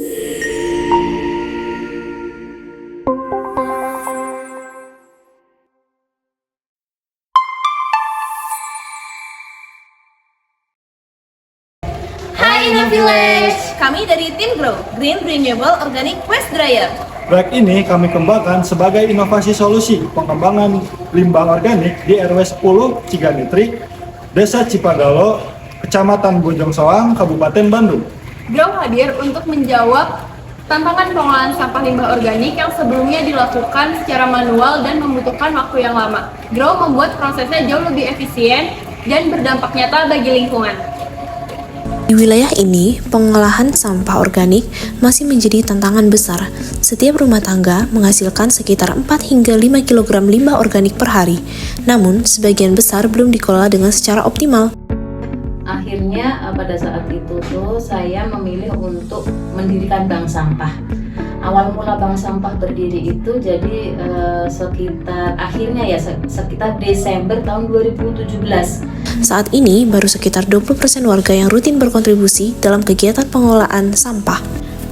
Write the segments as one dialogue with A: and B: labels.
A: Hai Village, kami dari tim Grow, Green Renewable Organic Waste Dryer.
B: Proyek ini kami kembangkan sebagai inovasi solusi pengembangan limbah organik di RW 10 Ciganitri, Desa Cipadalo, Kecamatan Bojong Soang, Kabupaten Bandung.
C: Grow hadir untuk menjawab tantangan pengolahan sampah limbah organik yang sebelumnya dilakukan secara manual dan membutuhkan waktu yang lama. Grow membuat prosesnya jauh lebih efisien dan berdampak nyata bagi lingkungan.
D: Di wilayah ini, pengolahan sampah organik masih menjadi tantangan besar. Setiap rumah tangga menghasilkan sekitar 4 hingga 5 kg limbah organik per hari. Namun, sebagian besar belum dikelola dengan secara optimal.
E: Akhirnya pada saat itu saya memilih untuk mendirikan bank sampah. Awal mula bank sampah berdiri itu jadi sekitar Desember tahun 2017.
D: Saat ini baru sekitar 20% warga yang rutin berkontribusi dalam kegiatan pengelolaan sampah.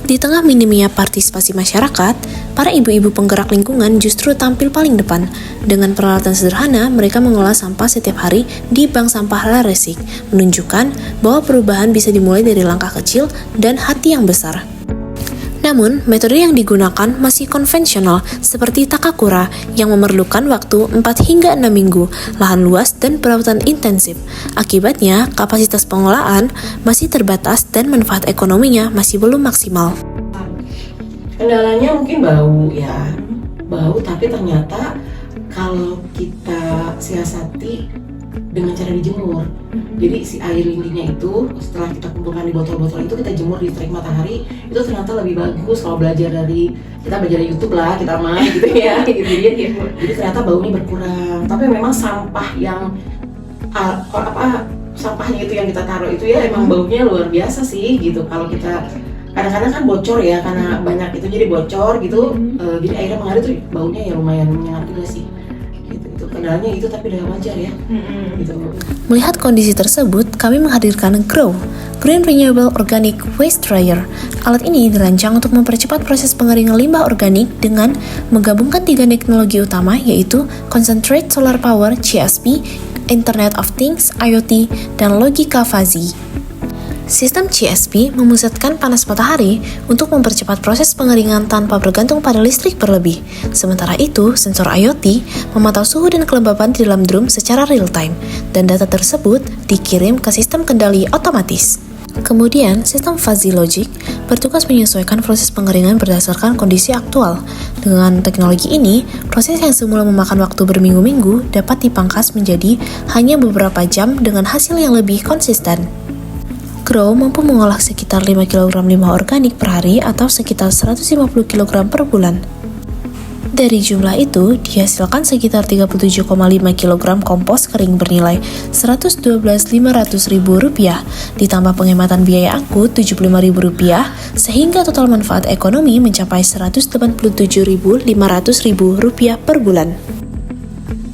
D: Di tengah minimnya partisipasi masyarakat, para ibu-ibu penggerak lingkungan justru tampil paling depan. Dengan peralatan sederhana, mereka mengolah sampah setiap hari di bank sampah Laresik, menunjukkan bahwa perubahan bisa dimulai dari langkah kecil dan hati yang besar. Namun, metode yang digunakan masih konvensional seperti takakura yang memerlukan waktu 4 hingga 6 minggu, lahan luas, dan perawatan intensif. Akibatnya, kapasitas pengolahan masih terbatas dan manfaat ekonominya masih belum maksimal.
F: Kendalanya mungkin bau ya, bau, tapi ternyata kalau kita siasati dengan cara dijemur. Jadi si air lindihnya itu setelah kita kumpulkan di botol-botol itu kita jemur di terik matahari, itu ternyata lebih bagus kalau belajar dari YouTube lah, kita mah gitu ya. Jadi ternyata baunya berkurang. Tapi memang sampah yang sampahnya itu yang kita taruh itu ya emang baunya luar biasa sih gitu. Kalau kita kadang-kadang kan bocor ya karena banyak itu jadi bocor gitu. Jadi akhirnya mengalir tuh baunya ya lumayan menyengat juga sih. Kendalanya itu tapi udah wajar ya. Gitu.
D: Melihat kondisi tersebut, kami menghadirkan Grow, Green Renewable Organic Waste Dryer. Alat ini dirancang untuk mempercepat proses pengeringan limbah organik dengan menggabungkan 3 teknologi utama, yaitu Concentrate Solar Power (CSP), Internet of Things (IoT), dan logika fuzzy. Sistem CSP memusatkan panas matahari untuk mempercepat proses pengeringan tanpa bergantung pada listrik berlebih. Sementara itu, sensor IoT memantau suhu dan kelembapan di dalam drum secara real-time, dan data tersebut dikirim ke sistem kendali otomatis. Kemudian, sistem Fuzzy Logic bertugas menyesuaikan proses pengeringan berdasarkan kondisi aktual. Dengan teknologi ini, proses yang semula memakan waktu berminggu-minggu dapat dipangkas menjadi hanya beberapa jam dengan hasil yang lebih konsisten. Grow mampu mengolah sekitar 5 kg limbah organik per hari atau sekitar 150 kg per bulan. Dari jumlah itu, dihasilkan sekitar 37,5 kg kompos kering bernilai Rp112.500.000, ditambah penghematan biaya angkut Rp75.000, sehingga total manfaat ekonomi mencapai Rp187.500.000 per bulan.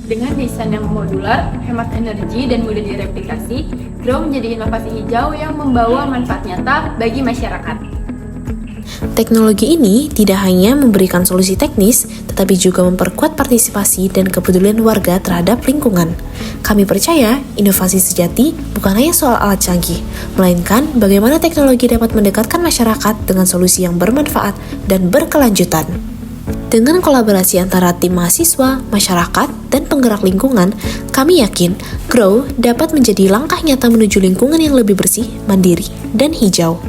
C: Dengan desain yang modular, hemat energi, dan mudah direplikasi, Grow menjadi inovasi hijau yang membawa manfaat nyata bagi masyarakat.
D: Teknologi ini tidak hanya memberikan solusi teknis, tetapi juga memperkuat partisipasi dan kepedulian warga terhadap lingkungan. Kami percaya, inovasi sejati bukan hanya soal alat canggih, melainkan bagaimana teknologi dapat mendekatkan masyarakat dengan solusi yang bermanfaat dan berkelanjutan. Dengan kolaborasi antara tim mahasiswa, masyarakat, dan penggerak lingkungan, kami yakin Grow dapat menjadi langkah nyata menuju lingkungan yang lebih bersih, mandiri, dan hijau.